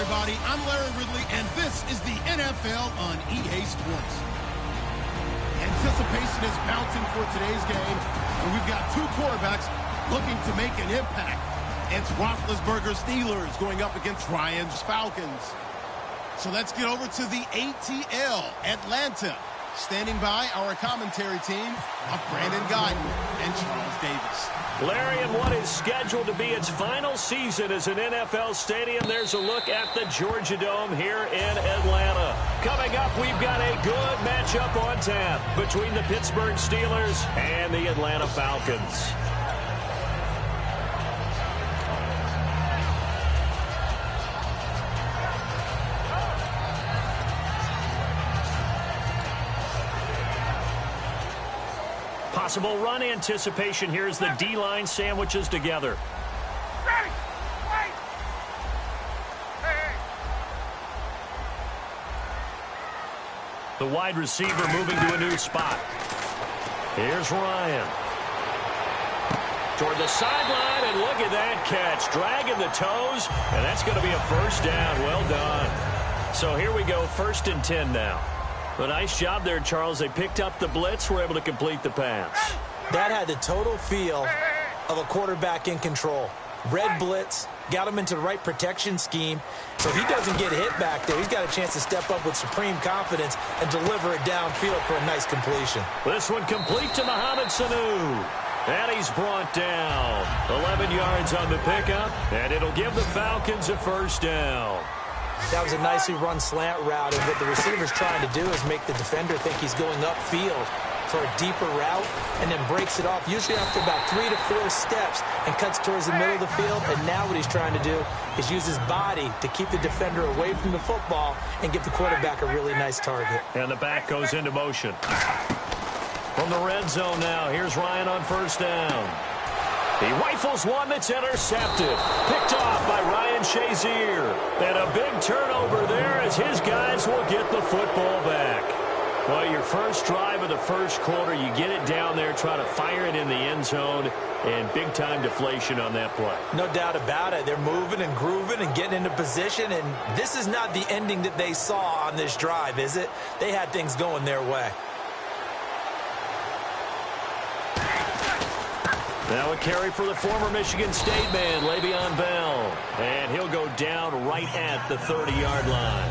everybody. I'm Larry Ridley, and this is the NFL on EA Sports. Anticipation is bouncing for today's game, and we've got two quarterbacks looking to make an impact. It's Roethlisberger's Steelers going up against Ryan's Falcons. So let's get over to the ATL, Atlanta. Standing by our commentary team of Brandon Guyton and Charles Davis. Larry, in what is scheduled to be its final season as an NFL stadium, there's a look at the Georgia Dome here in Atlanta. Coming up, we've got a good matchup on tap between the Pittsburgh Steelers and the Atlanta Falcons. Possible run anticipation here as the D-line sandwiches together. The wide receiver moving to a new spot. Here's Ryan. Toward the sideline, and look at that catch. Dragging the toes, and that's going to be a first down. Well done. So here we go, 1st and 10 now. A nice job there, Charles. They picked up the blitz, were able to complete the pass. That had the total feel of a quarterback in control. Red blitz, got him into the right protection scheme. So if he doesn't get hit back there, he's got a chance to step up with supreme confidence and deliver it downfield for a nice completion. This one complete to Mohamed Sanu. And he's brought down. 11 yards on the pickup, and it'll give the Falcons a first down. That was a nicely run slant route, and what the receiver's trying to do is make the defender think he's going upfield for a deeper route, and then breaks it off, usually after about 3 to 4 steps, and cuts towards the middle of the field. And now what he's trying to do is use his body to keep the defender away from the football and give the quarterback a really nice target. And the back goes into motion. From the red zone now, here's Ryan on first down. He rifles one that's intercepted. Picked off by Ryan Shazier. And a big turnover there as his guys will get the football back. Well, your first drive of the first quarter, you get it down there, try to fire it in the end zone, and big-time deflation on that play. No doubt about it. They're moving and grooving and getting into position, and this is not the ending that they saw on this drive, is it? They had things going their way. Now a carry for the former Michigan State man, Le'Veon Bell. And he'll go down right at the 30-yard line.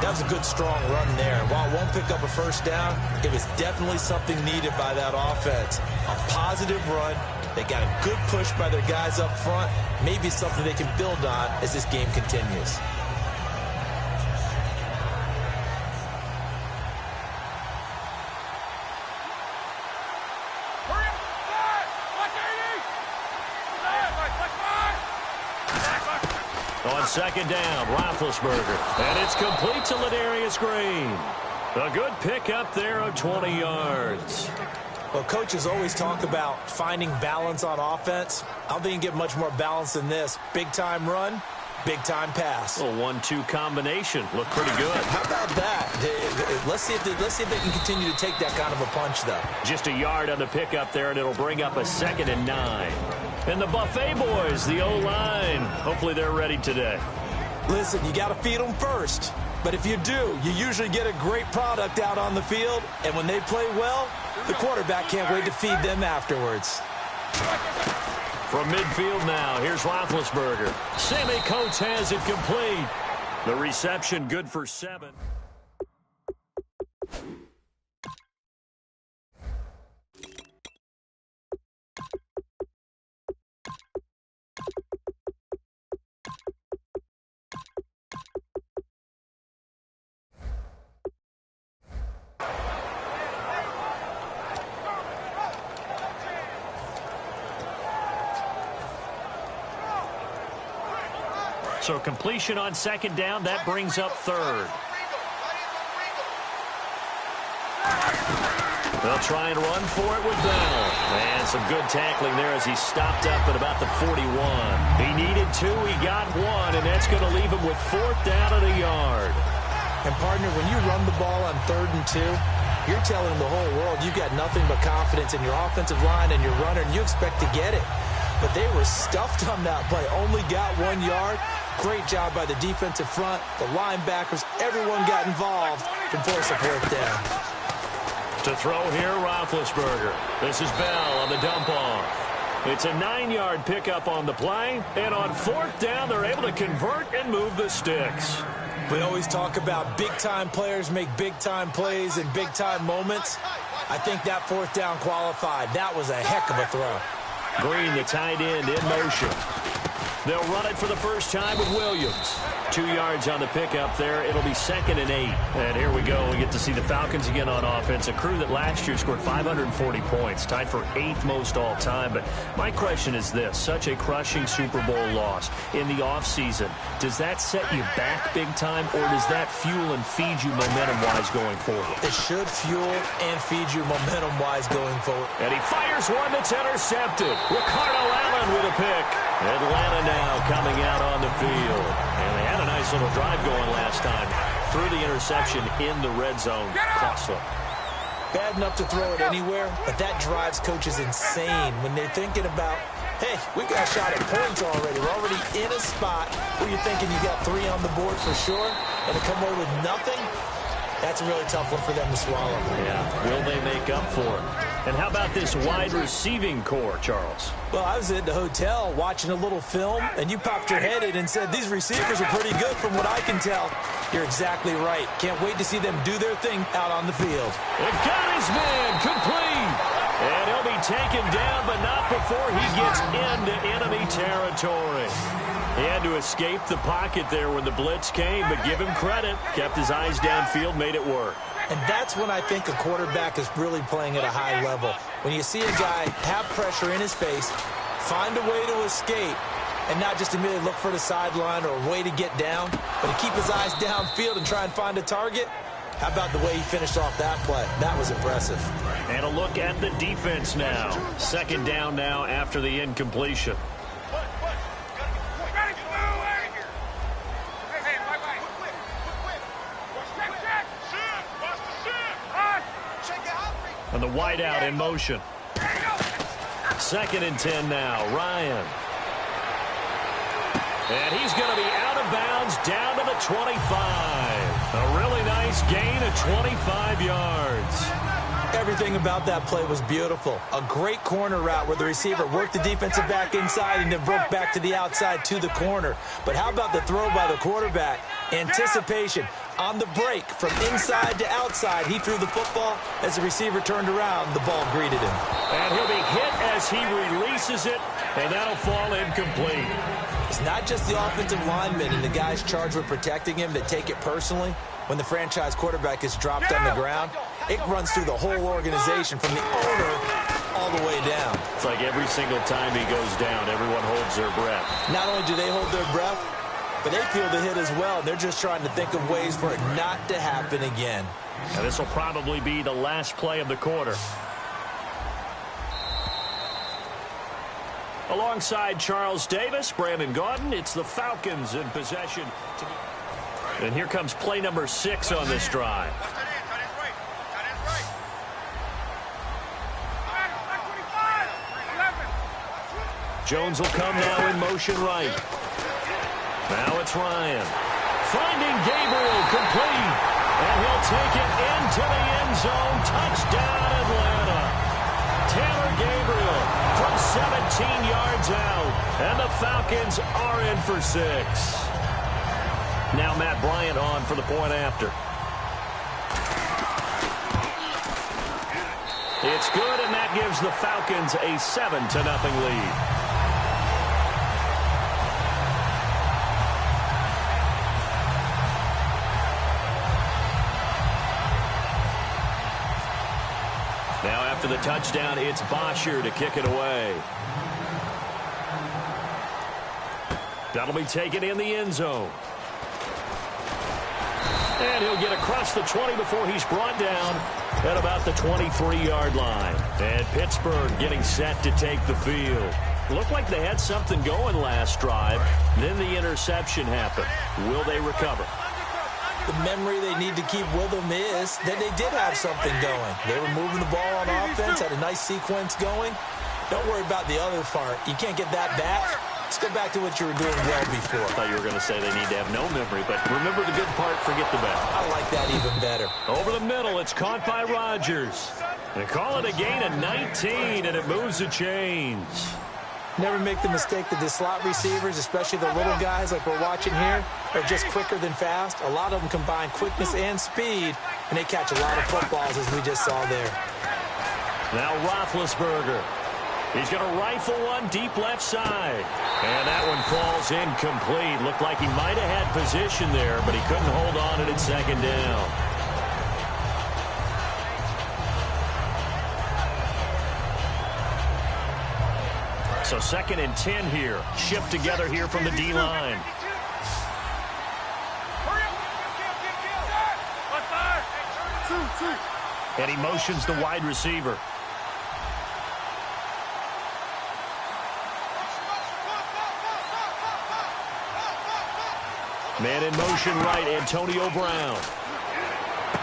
That was a good, strong run there. While it won't pick up a first down, it was definitely something needed by that offense. A positive run. They got a good push by their guys up front. Maybe something they can build on as this game continues. On second down, Roethlisberger. And it's complete to Ladarius Green. A good pickup there of 20 yards. Well, coaches always talk about finding balance on offense. I don't think you can get much more balance than this. Big-time run, big-time pass. A 1-2 combination. Looked pretty good. How about that? Let's see if they can continue to take that kind of a punch, though. Just a yard on the pickup there, and it'll bring up a 2nd and 9. And the Buffet boys, the O-line, hopefully they're ready today. Listen, you got to feed them first. But if you do, you usually get a great product out on the field. And when they play well, the quarterback can't wait to feed them afterwards. From midfield now, here's Roethlisberger. Sammy Coates has it complete. The reception good for 7. So completion on second down, that brings up third. They'll try and run for it with Bell. And some good tackling there as he stopped up at about the 41. He needed 2, he got 1, and that's going to leave him with 4th down at a yard. And, partner, when you run the ball on 3rd and 2, you're telling the whole world you've got nothing but confidence in your offensive line and your runner, and you expect to get it. but they were stuffed on that play. Only got 1 yard. Great job by the defensive front. The linebackers, everyone got involved to force a fourth down. To throw here, Roethlisberger. This is Bell on the dump off. It's a 9-yard pickup on the play, and on fourth down, they're able to convert and move the sticks. We always talk about big-time players make big-time plays in big-time moments. I think that fourth down qualified. That was a heck of a throw. Green, the tight end, in motion. They'll run it for the first time with Williams. 2 yards on the pickup there. It'll be 2nd and 8. And here we go. We get to see the Falcons again on offense. A crew that last year scored 540 points, tied for 8th most all time. But my question is this. Such a crushing Super Bowl loss in the offseason. Does that set you back big time, or does that fuel and feed you momentum-wise going forward? It should fuel and feed you momentum-wise going forward. And he fires one that's intercepted. Ricardo Allen with a pick. Atlanta now coming out on the field. And they had a nice little drive going last time. Threw the interception in the red zone. Cost them. Bad enough to throw it anywhere, but that drives coaches insane when they're thinking about, hey, we got a shot at points already. We're already in a spot where you're thinking you got 3 on the board for sure, and to come away with nothing, that's a really tough one for them to swallow. Yeah, will they make up for it? And how about this wide receiving core, Charles? Well, I was at the hotel watching a little film, and you popped your head in and said, these receivers are pretty good from what I can tell. You're exactly right. Can't wait to see them do their thing out on the field. It got his man complete. And he'll be taken down, but not before he gets into enemy territory. He had to escape the pocket there when the blitz came, but give him credit. Kept his eyes downfield, made it work. And that's when I think a quarterback is really playing at a high level. When you see a guy have pressure in his face, find a way to escape, and not just immediately look for the sideline or a way to get down, but to keep his eyes downfield and try and find a target. How about the way he finished off that play? That was impressive. And a look at the defense now. 2nd down now after the incompletion. And the wideout in motion. 2nd and 10 now. Ryan. And he's going to be out of bounds down to the 25. A really nice gain of 25 yards. Everything about that play was beautiful. A great corner route where the receiver worked the defensive back inside and then broke back to the outside to the corner. But how about the throw by the quarterback? Anticipation on the break from inside to outside. He threw the football. As the receiver turned around, the ball greeted him. And he'll be hit as he releases it, and that'll fall incomplete. It's not just the offensive linemen and the guys charged with protecting him that take it personally. When the franchise quarterback is dropped on the ground, it runs through the whole organization from the owner all the way down. It's like every single time he goes down, everyone holds their breath. Not only do they hold their breath, but they feel the hit as well. They're just trying to think of ways for it not to happen again. And this will probably be the last play of the quarter. Alongside Charles Davis, Brandon Gaudin, it's the Falcons in possession. And here comes play number 6 on this drive. Jones will come now in motion right. Now it's Ryan. Finding Gabriel complete. And he'll take it into the end zone. Touchdown, Atlanta. Taylor Gabriel from 17 yards out. And the Falcons are in for 6. Now Matt Bryant on for the point after. It's good, and that gives the Falcons a 7-0 lead. Now after the touchdown, it's Bosher to kick it away. That'll be taken in the end zone. And he'll get across the 20 before he's brought down at about the 23-yard line. And Pittsburgh getting set to take the field. Looked like they had something going last drive. Then the interception happened. Will they recover? The memory they need to keep with them is that they did have something going. They were moving the ball on offense, had a nice sequence going. Don't worry about the other part. You can't get that back. Let's go back to what you were doing well before. I thought you were going to say they need to have no memory, but remember the good part, forget the bad. I like that even better. Over the middle, it's caught by Rodgers. They call it a gain of 19, and it moves the chains. Never make the mistake that the slot receivers, especially the little guys like we're watching here, are just quicker than fast. A lot of them combine quickness and speed, and they catch a lot of footballs, as we just saw there. Now Roethlisberger. He's going to rifle one deep left side. And that one falls incomplete. Looked like he might have had position there, but he couldn't hold on to it at second down. So 2nd and 10 here. Shift together here from the D-line. And he motions the wide receiver. Man in motion right, Antonio Brown.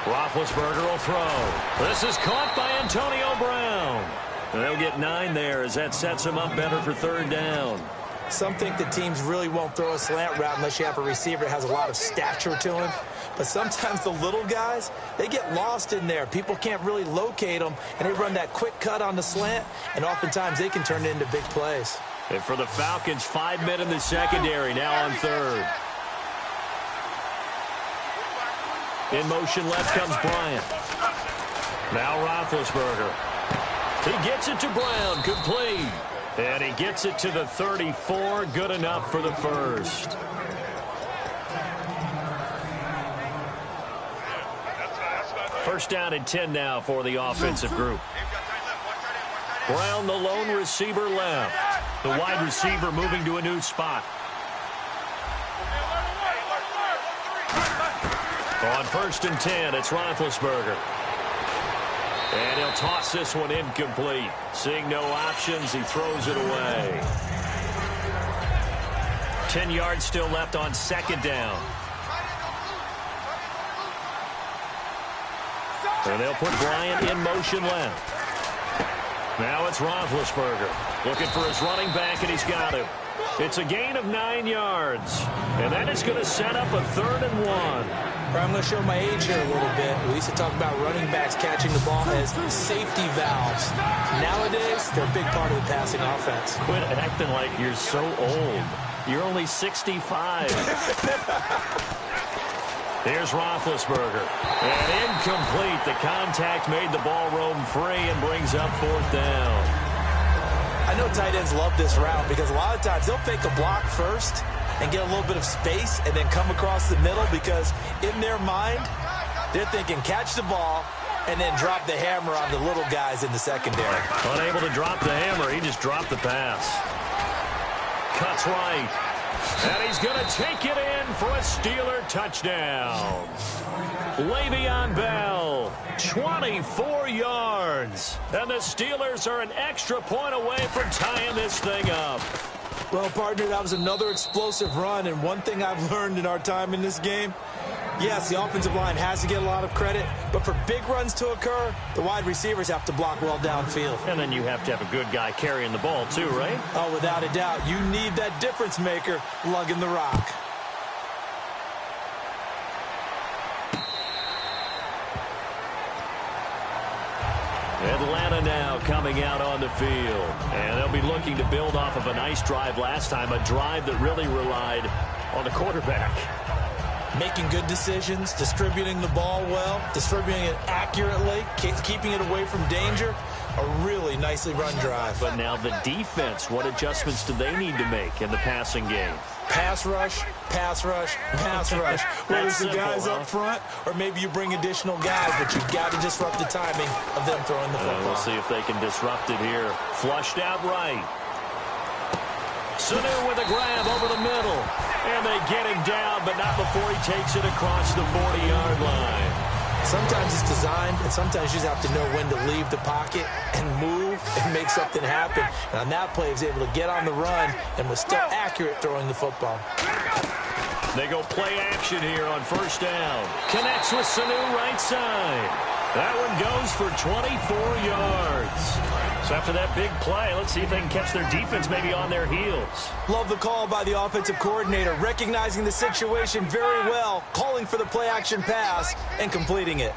Roethlisberger will throw. This is caught by Antonio Brown. They'll get 9 there as that sets him up better for 3rd down. Some think that teams really won't throw a slant route unless you have a receiver that has a lot of stature to him. But sometimes the little guys, they get lost in there. People can't really locate them, and they run that quick cut on the slant, and oftentimes they can turn it into big plays. And for the Falcons, 5 men in the secondary, now on 3rd. In motion left comes Bryant. Now Roethlisberger. He gets it to Brown, complete. And he gets it to the 34, good enough for the first. First down and 10 now for the offensive group. Brown, the lone receiver left. The wide receiver moving to a new spot. On 1st and 10, it's Roethlisberger. And he'll toss this one incomplete. Seeing no options, he throws it away. 10 yards still left on 2nd down. And they'll put Bryant in motion left. Now it's Roethlisberger looking for his running back, and he's got him. It's a gain of 9 yards. And that is going to set up a 3rd and 1. I'm going to show my age here a little bit. We used to talk about running backs catching the ball as safety valves. Nowadays, they're a big part of the passing offense. Quit acting like you're so old. You're only 65. Here's Roethlisberger. And incomplete. The contact made the ball roam free and brings up 4th down. I know tight ends love this route because a lot of times they'll fake a block first and get a little bit of space and then come across the middle because in their mind, they're thinking catch the ball and then drop the hammer on the little guys in the secondary. Unable to drop the hammer, he just dropped the pass. Cuts right. And he's going to take it in for a Steeler touchdown. Le'Veon Bell, 24 yards. And the Steelers are an extra point away from tying this thing up. Well, partner, that was another explosive run, and one thing I've learned in our time in this game, yes, the offensive line has to get a lot of credit, but for big runs to occur, the wide receivers have to block well downfield. And then you have to have a good guy carrying the ball too, right? Oh, without a doubt. You need that difference maker lugging the rock. Atlanta now coming out on the field. And they'll be looking to build off of a nice drive last time, a drive that really relied on the quarterback. Making good decisions, distributing the ball well, distributing it accurately, keeping it away from danger. A really nicely run drive. But now the defense, what adjustments do they need to make in the passing game? Pass rush, pass rush, pass rush. Whether it's the guys up front or maybe you bring additional guys, but you've got to disrupt the timing of them throwing the football. We'll see if they can disrupt it here. Flushed out right. Sanu with a grab over the middle. And they get him down, but not before he takes it across the 40-yard line. Sometimes it's designed, and sometimes you just have to know when to leave the pocket and move and make something happen. And on that play, he was able to get on the run and was still accurate throwing the football. They go play action here on 1st down. Connects with Sanu right side. That one goes for 24 yards. So after that big play, let's see if they can catch their defense maybe on their heels. Love the call by the offensive coordinator, recognizing the situation very well, calling for the play-action pass, and completing it.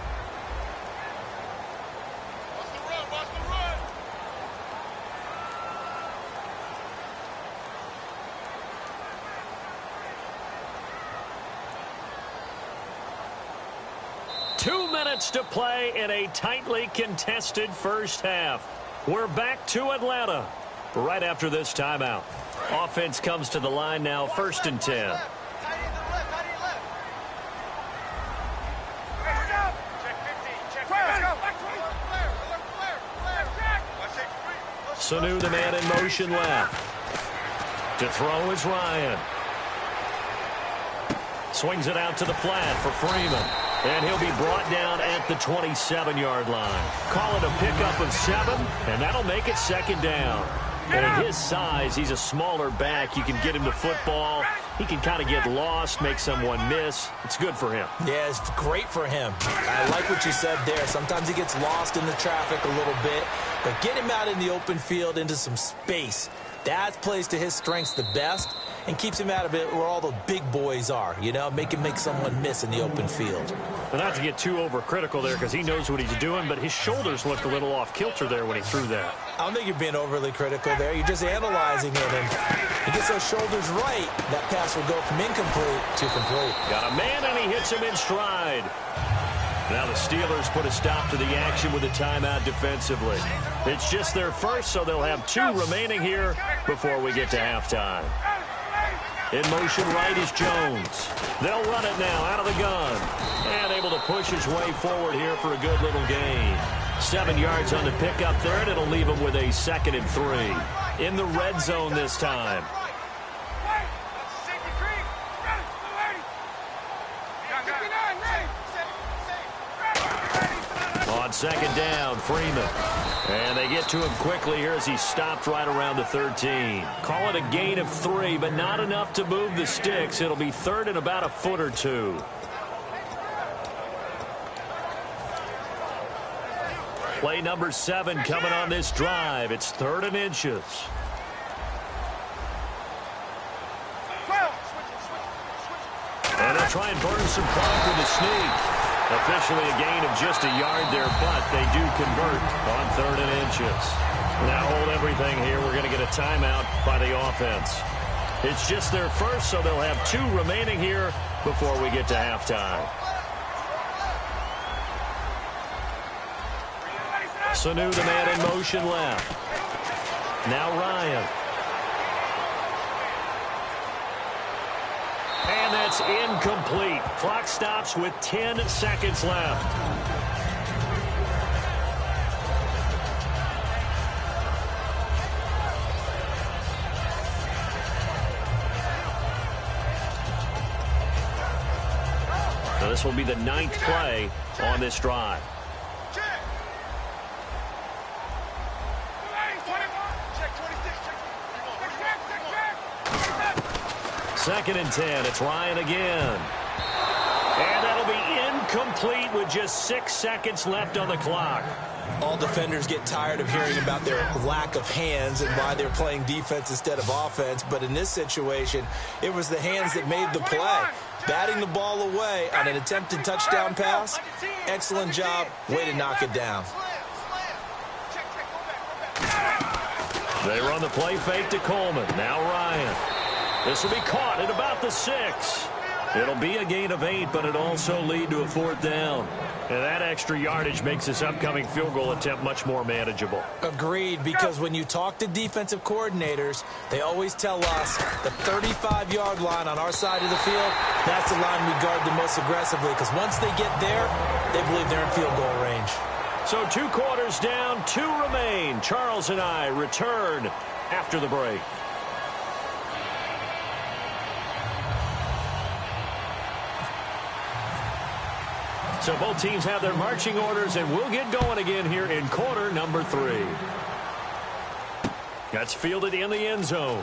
To play in a tightly contested first half. We're back to Atlanta right after this timeout. Offense comes to the line now, 1st and 10. Sanu, the man in motion left. To throw is Ryan. Swings it out to the flat for Freeman. And he'll be brought down at the 27-yard line. Call it a pickup of 7, and that'll make it 2nd down. And at his size, he's a smaller back. You can get him to football. He can kind of get lost, make someone miss. It's good for him. Yeah, it's great for him. I like what you said there. Sometimes he gets lost in the traffic a little bit, but get him out in the open field into some space. That plays to his strengths the best and keeps him out of it where all the big boys are, you know, make someone miss in the open field. Well, not to get too overcritical there because he knows what he's doing, but his shoulders looked a little off kilter there when he threw that. I don't think you're being overly critical there. You're just analyzing it, and he gets those shoulders right. That pass will go from incomplete to complete. Got a man, and he hits him in stride. Now the Steelers put a stop to the action with a timeout defensively. It's just their first, so they'll have 2 remaining here before we get to halftime. In motion right is Jones. They'll run it now out of the gun. And able to push his way forward here for a good little gain. 7 yards on the pickup there, and it'll leave him with a 2nd and 3. In the red zone this time. On 2nd down, Freeman. And they get to him quickly here as he's stopped right around the 13. Call it a gain of 3, but not enough to move the sticks. It'll be 3rd and about a foot or 2. Play number 7 coming on this drive. It's 3rd and inches. And they'll try and burn some clock with a sneak. Officially a gain of just a yard there, but they do convert on 3rd and inches. Now hold everything here. We're going to get a timeout by the offense. It's just their first, so they'll have 2 remaining here before we get to halftime. Sanu, the man in motion left. Now Ryan. And that's incomplete. Clock stops with 10 seconds left. So this will be the 9th play on this drive. Second and 10. It's Ryan again. And that'll be incomplete with just 6 seconds left on the clock. All defenders get tired of hearing about their lack of hands and why they're playing defense instead of offense. But in this situation, it was the hands that made the play. Batting the ball away on an attempted touchdown pass. Excellent job. Way to knock it down. They run the play fake to Coleman. Now Ryan. This will be caught at about the 6. It'll be a gain of 8, but it'll also lead to a 4th down. And that extra yardage makes this upcoming field goal attempt much more manageable. Agreed, because when you talk to defensive coordinators, they always tell us the 35-yard line on our side of the field, that's the line we guard the most aggressively, because once they get there, they believe they're in field goal range. So 2 quarters down, 2 remain. Charles and I return after the break. So both teams have their marching orders, and we'll get going again here in quarter number 3. That's fielded in the end zone.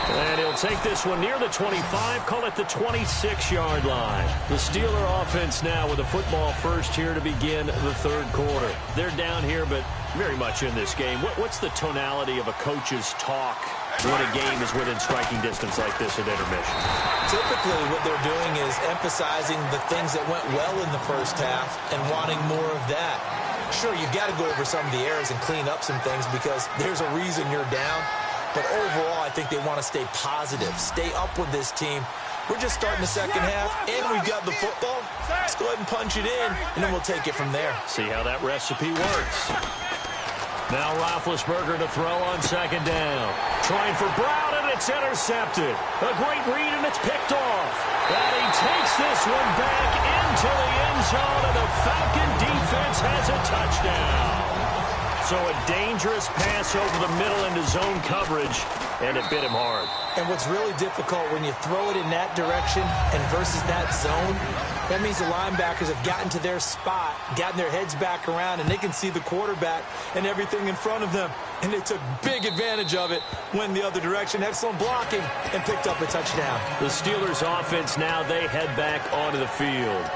And he'll take this one near the 25, call it the 26-yard line. The Steeler offense now with a football first here to begin the third quarter. They're down here, but very much in this game. What's the tonality of a coach's talk when a game is within striking distance like this at intermission? Typically, what they're doing is emphasizing the things that went well in the first half and wanting more of that. Sure, you've got to go over some of the errors and clean up some things because there's a reason you're down. But overall, I think they want to stay positive, stay up with this team. We're just starting the second half, and we've got the football. Let's go ahead and punch it in, and then we'll take it from there. See how that recipe works. Now Roethlisberger to throw on second down. Trying for Brown, and it's intercepted. A great read, and it's picked off. And he takes this one back into the end zone, and the Falcon defense has a touchdown. So a dangerous pass over the middle into zone coverage, and it bit him hard. And what's really difficult when you throw it in that direction and versus that zone, that means the linebackers have gotten to their spot, gotten their heads back around, and they can see the quarterback and everything in front of them. And they took big advantage of it, went the other direction, excellent blocking, and picked up a touchdown. The Steelers offense now, they head back onto the field.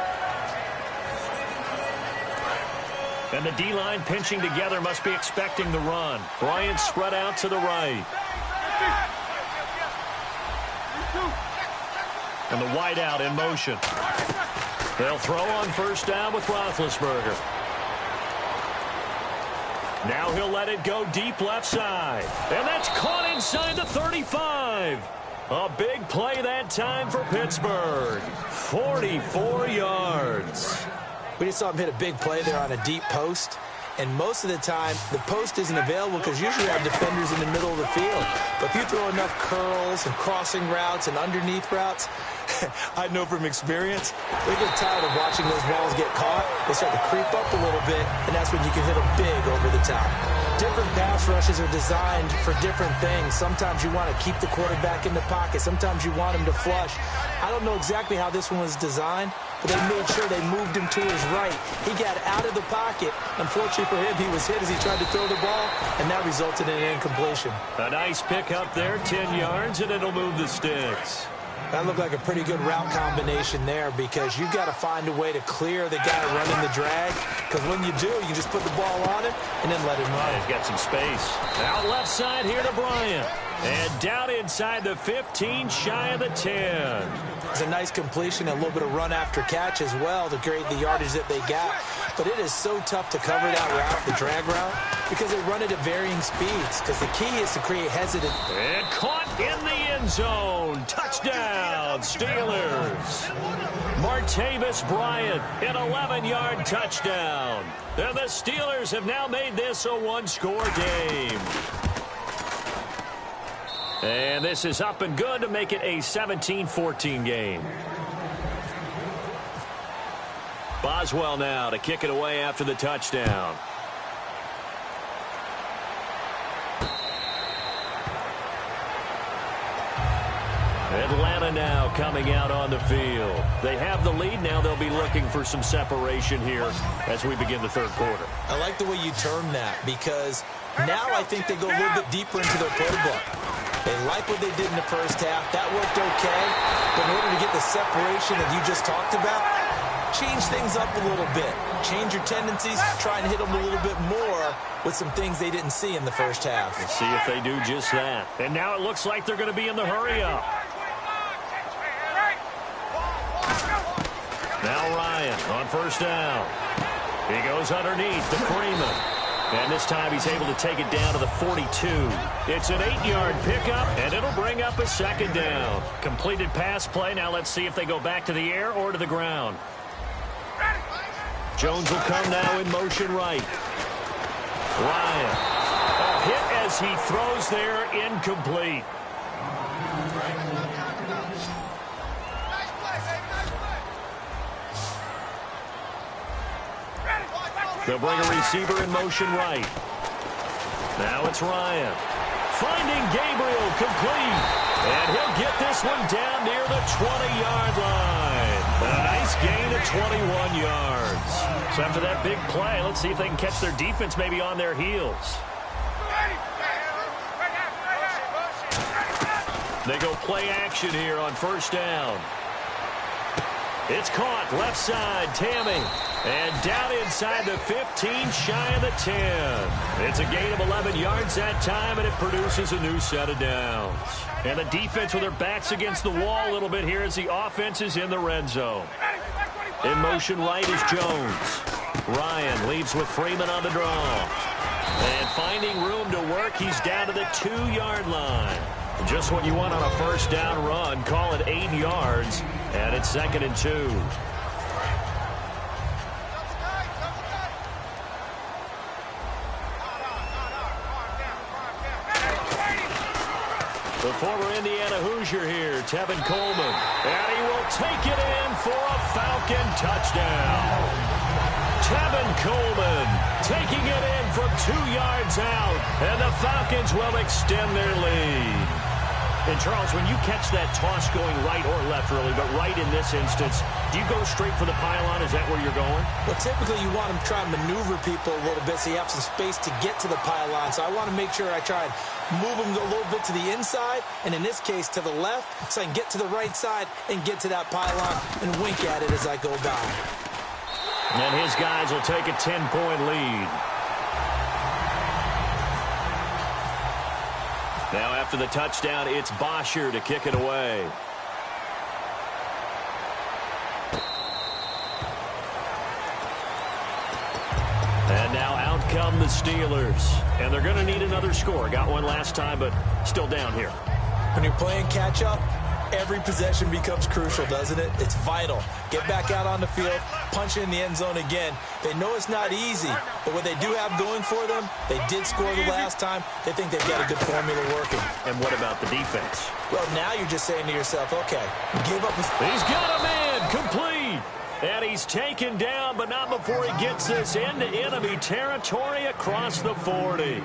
And the D-line pinching together must be expecting the run. Bryant spread out to the right. And the wideout in motion. They'll throw on first down with Roethlisberger. Now he'll let it go deep left side. And that's caught inside the 35. A big play that time for Pittsburgh. 44 yards. We just saw him hit a big play there on a deep post. And most of the time, the post isn't available because usually you have defenders in the middle of the field. But if you throw enough curls and crossing routes and underneath routes, I know from experience, they get tired of watching those balls get caught. They start to creep up a little bit, and that's when you can hit them big over the top. Different pass rushes are designed for different things. Sometimes you want to keep the quarterback in the pocket. Sometimes you want him to flush. I don't know exactly how this one was designed, but they made sure they moved him to his right. He got out of the pocket. Unfortunately for him, he was hit as he tried to throw the ball, and that resulted in an incompletion. A nice pick up there, 10 yards, and it'll move the sticks. That looked like a pretty good route combination there because you've got to find a way to clear the guy running the drag, because when you do, you can just put the ball on him and then let him run. He's got some space. Out left side here to Bryant. And down inside the 15, shy of the 10. It's a nice completion, a little bit of run after catch as well to create the yardage that they got. But it is so tough to cover that route, the drag route, because they run it at varying speeds. Because the key is to create hesitant. And caught in the end zone. Touchdown, Steelers. Martavis Bryant, an 11-yard touchdown. And the Steelers have now made this a one-score game. And this is up and good to make it a 17-14 game. Boswell now to kick it away after the touchdown. Atlanta now coming out on the field. They have the lead. Now they'll be looking for some separation here as we begin the third quarter. I like the way you term that because now I think they go a little bit deeper into their playbook. They like what they did in the first half. That worked okay. But in order to get the separation that you just talked about, change things up a little bit. Change your tendencies. Try and hit them a little bit more with some things they didn't see in the first half. We'll see if they do just that. And now it looks like they're going to be in the hurry-up. Now Ryan on first down. He goes underneath to Freeman. And this time he's able to take it down to the 42. It's an 8-yard pickup, and it'll bring up a second down. Completed pass play. Now let's see if they go back to the air or to the ground. Jones will come now in motion right. Ryan. A hit as he throws there, incomplete. They'll bring a receiver in motion right. Now it's Ryan. Finding Gabriel, complete. And he'll get this one down near the 20-yard line. A nice gain of 21 yards. So after that big play, let's see if they can catch their defense maybe on their heels. They go play action here on first down. It's caught left side, Tammy. And down inside the 15, shy of the 10. It's a gain of 11 yards that time, and it produces a new set of downs. And the defense with their backs against the wall a little bit here as the offense is in the red zone. In motion right is Jones. Ryan leaves with Freeman on the draw. And finding room to work, he's down to the 2-yard line. Just what you want on a first down run. Call it 8 yards, and it's 2nd and 2. The former Indiana Hoosier here, Tevin Coleman. And he will take it in for a Falcon touchdown. Tevin Coleman taking it in from 2 yards out, and the Falcons will extend their lead. And, Charles, when you catch that toss going right or left, really, but right in this instance, do you go straight for the pylon? Is that where you're going? Well, typically you want to try and maneuver people a little bit so you have some space to get to the pylon. So I want to make sure I try and move them a little bit to the inside, and in this case to the left, so I can get to the right side and get to that pylon and wink at it as I go by. And his guys will take a 10-point lead. Now after the touchdown, it's Bosher to kick it away. And now out come the Steelers. And they're going to need another score. Got one last time, but still down here. When you're playing catch-up, every possession becomes crucial, doesn't it? It's vital. Get back out on the field, punch in the end zone again. They know it's not easy, but what they do have going for them, they did score the last time. They think they've got a good formula working. And what about the defense? Well, now you're just saying to yourself, okay, give up. He's got a man, complete. And he's taken down, but not before he gets this into enemy territory across the 40.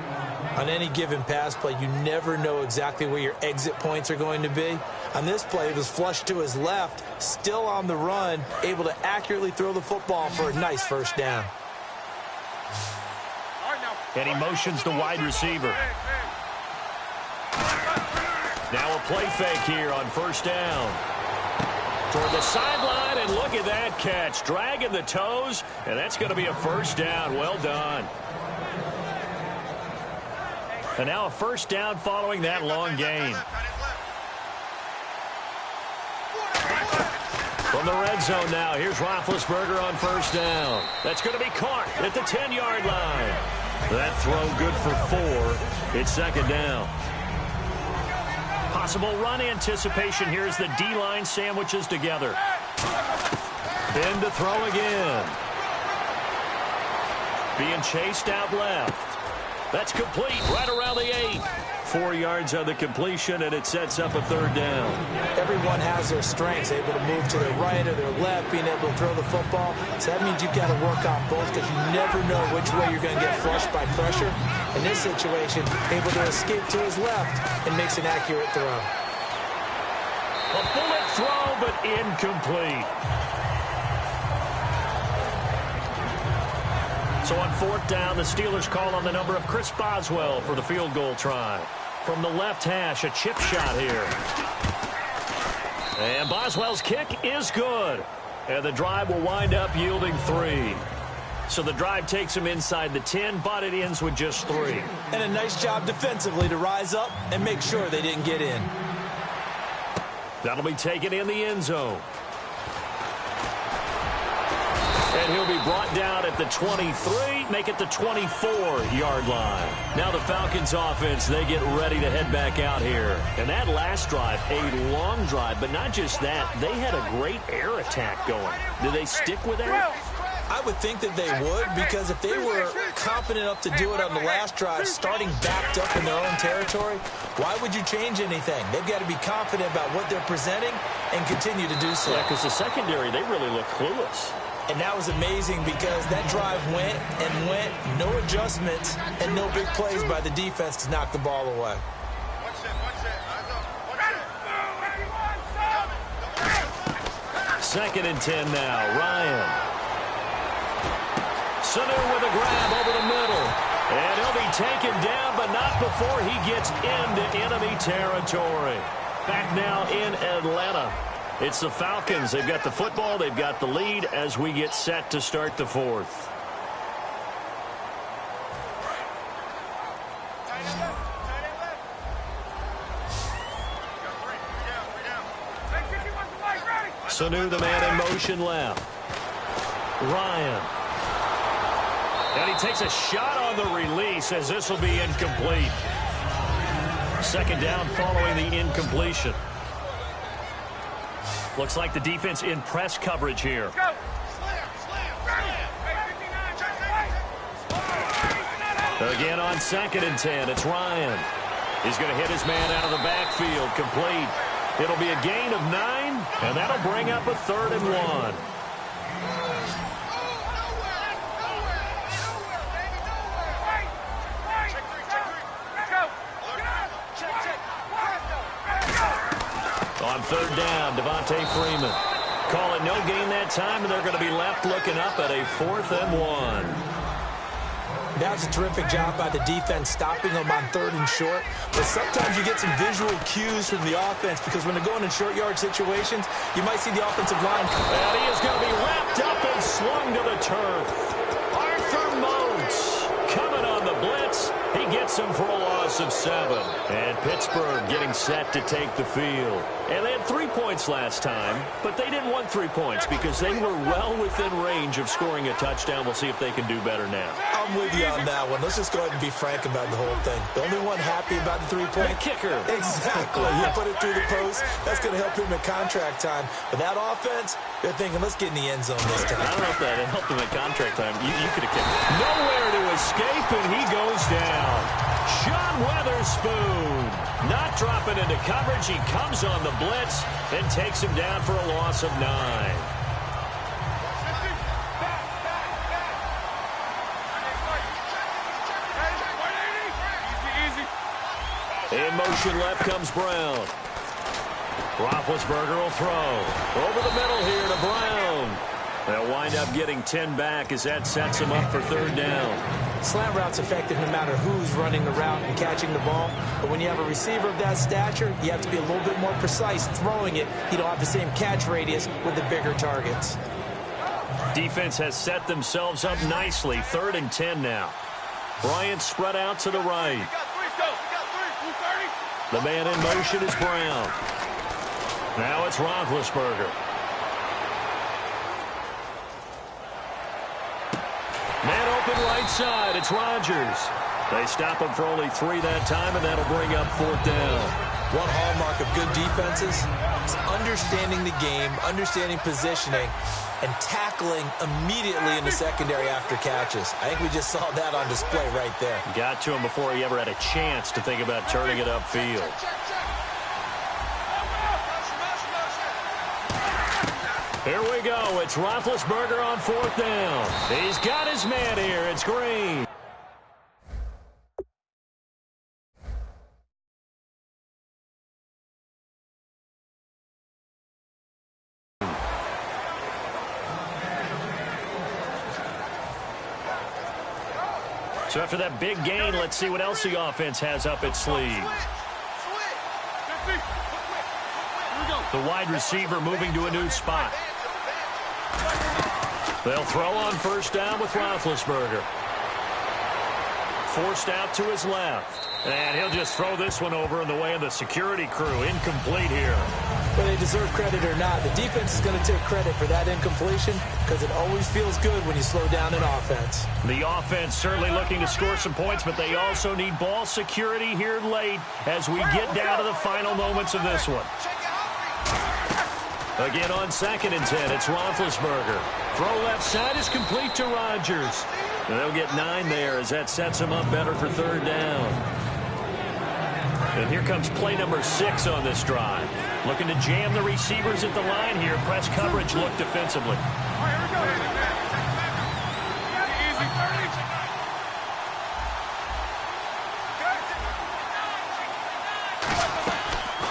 On any given pass play, you never know exactly where your exit points are going to be. On this play, it was flushed to his left, still on the run, able to accurately throw the football for a nice first down. And he motions the wide receiver. Now a play fake here on first down. Toward the sideline, and look at that catch. Dragging the toes, and that's going to be a first down. Well done. And now a first down following that long gain. From the red zone now, here's Roethlisberger on first down. That's going to be caught at the 10-yard line. That throw good for 4. It's 2nd down. Possible run anticipation here as the D-line sandwiches together. In to throw again. Being chased out left. That's complete right around the 8. 4 yards on the completion, and it sets up a 3rd down. Everyone has their strengths, able to move to their right or their left, being able to throw the football. So that means you've got to work on both because you never know which way you're going to get flushed by pressure. In this situation, able to escape to his left and makes an accurate throw. A bullet throw, but incomplete. So on 4th down, the Steelers call on the number of Chris Boswell for the field goal try. From the left hash, a chip shot here. And Boswell's kick is good. And the drive will wind up yielding 3. So the drive takes him inside the 10, but it ends with just 3. And a nice job defensively to rise up and make sure they didn't get in. That'll be taken in the end zone. And he'll be brought down at the 23, make it the 24-yard line. Now the Falcons offense, they get ready to head back out here. And that last drive, a long drive, but not just that, they had a great air attack going. Do they stick with that? I would think that they would, because if they were confident enough to do it on the last drive, starting backed up in their own territory, why would you change anything? They've got to be confident about what they're presenting and continue to do so. Yeah, because the secondary, they really look clueless. And that was amazing because that drive went and went, no adjustments, and no big plays by the defense to knock the ball away. Second and 10 now, Ryan. Sanu with a grab over the middle. And he'll be taken down, but not before he gets into enemy territory. Back now in Atlanta. It's the Falcons. They've got the football. They've got the lead as we get set to start the fourth. Sanu, the man in motion left. Ryan. And he takes a shot on the release as this will be incomplete. Second down following the incompletion. Looks like the defense in press coverage here. Again on 2nd and 10, it's Ryan. He's going to hit his man out of the backfield, complete. It'll be a gain of 9, and that'll bring up a 3rd and 1. On 3rd down, Devontae Freeman. Call it no gain that time, and they're going to be left looking up at a 4th and 1. That's a terrific job by the defense, stopping them on 3rd and short. But sometimes you get some visual cues from the offense, because when they're going in short yard situations, you might see the offensive line. And he is going to be wrapped up and slung to the turf. Arthur Moats coming on the blitz. He gets him for a loss of 7. And Pittsburgh getting set to take the field. And they had 3 points last time, but they didn't want 3 points because they were well within range of scoring a touchdown. We'll see if they can do better now. I'm with you on that one. Let's just go ahead and be frank about the whole thing. The only one happy about the 3-point kicker. Exactly. You put it through the post. That's going to help him in contract time. But that offense, they're thinking, let's get in the end zone this time. I don't know if that helped him in contract time. You could have kicked. Nowhere to escape, and he goes down. Sean Weatherspoon not dropping into coverage. He comes on the blitz and takes him down for a loss of 9. In motion left comes Brown. Roethlisberger will throw. Over the middle here to Brown. They'll wind up getting 10 back as that sets them up for 3rd down. Slant route's effective no matter who's running the route and catching the ball. But when you have a receiver of that stature, you have to be a little bit more precise throwing it. You don't have the same catch radius with the bigger targets. Defense has set themselves up nicely. 3rd and 10 now. Bryant spread out to the right. The man in motion is Brown. Now it's Roethlisberger. Man open right side. It's Rodgers. They stop him for only 3 that time, and that'll bring up 4th down. One hallmark of good defenses is understanding the game, understanding positioning, and tackling immediately in the secondary after catches. I think we just saw that on display right there. Got to him before he ever had a chance to think about turning it upfield. Here we go. It's Roethlisberger on 4th down. He's got his man here. It's Green. So after that big gain, let's see what else the offense has up its sleeve. The wide receiver moving to a new spot. They'll throw on 1st down with Roethlisberger. Forced out to his left. And he'll just throw this one over in the way of the security crew. Incomplete here. Whether they deserve credit or not, the defense is going to take credit for that incompletion because it always feels good when you slow down an offense. The offense certainly looking to score some points, but they also need ball security here late as we get down to the final moments of this one. Again on 2nd and 10, it's Roethlisberger. Throw left side is complete to Rodgers. And they'll get 9 there as that sets them up better for 3rd down. And here comes play number 6 on this drive. Looking to jam the receivers at the line here. Press coverage look defensively.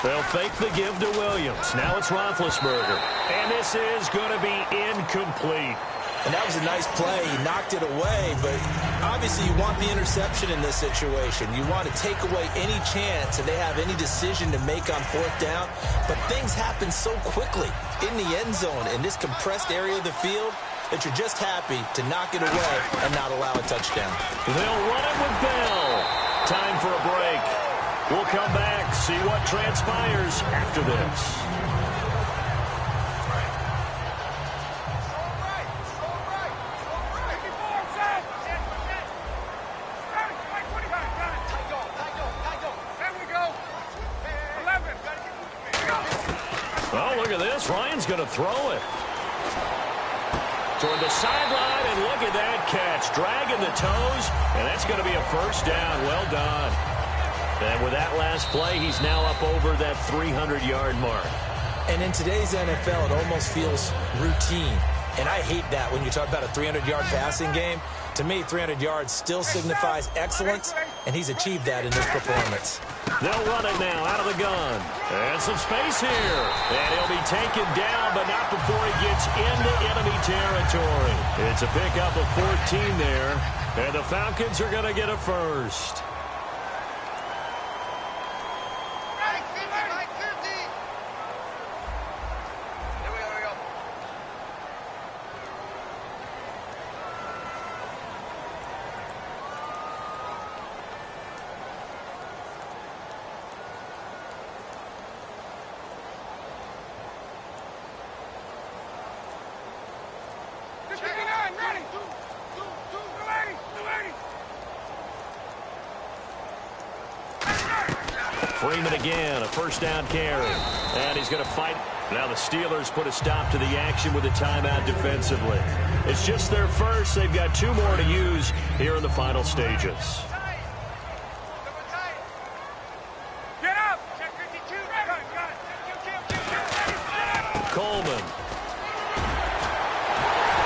They'll fake the give to Williams. Now it's Roethlisberger. And this is going to be incomplete. And that was a nice play. He knocked it away, but obviously you want the interception in this situation. You want to take away any chance that they have any decision to make on fourth down. But things happen so quickly in the end zone in this compressed area of the field that you're just happy to knock it away and not allow a touchdown. They'll run it with Bell. Time for a break. We'll come back, see what transpires after this. Oh, look at this. Ryan's going to throw it toward the sideline, and look at that catch. Dragging the toes, and that's going to be a first down. Well done. And with that last play, he's now up over that 300-yard mark. And in today's NFL, it almost feels routine. And I hate that when you talk about a 300-yard passing game. To me, 300 yards still signifies excellence, and he's achieved that in this performance. They'll run it now out of the gun. And some space here. And he'll be taken down, but not before he gets into enemy territory. It's a pickup of 14 there. And the Falcons are going to get a first. Freeman again, a first down carry. And he's going to fight. Now the Steelers put a stop to the action with a timeout defensively. It's just their first. They've got 2 more to use here in the final stages. Coleman.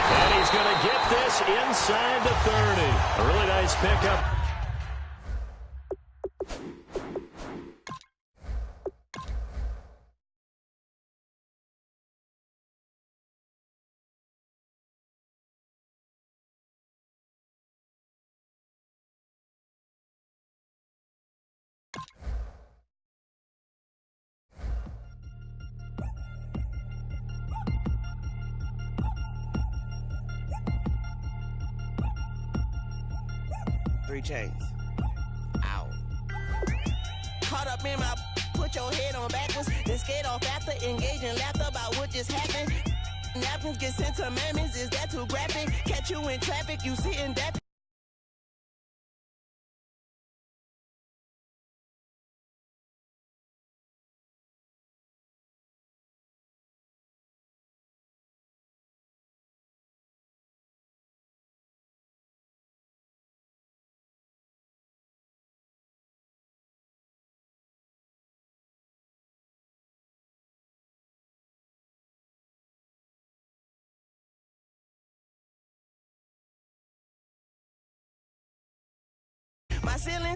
And he's going to get this inside the 30. A really nice pickup. Three chains. Ow. Caught up in my, put your head on backwards, then skate off after engaging laughter about what just happened. Napkins get sent to mammies, is that too graphic? Catch you in traffic, you sitting that. My ceiling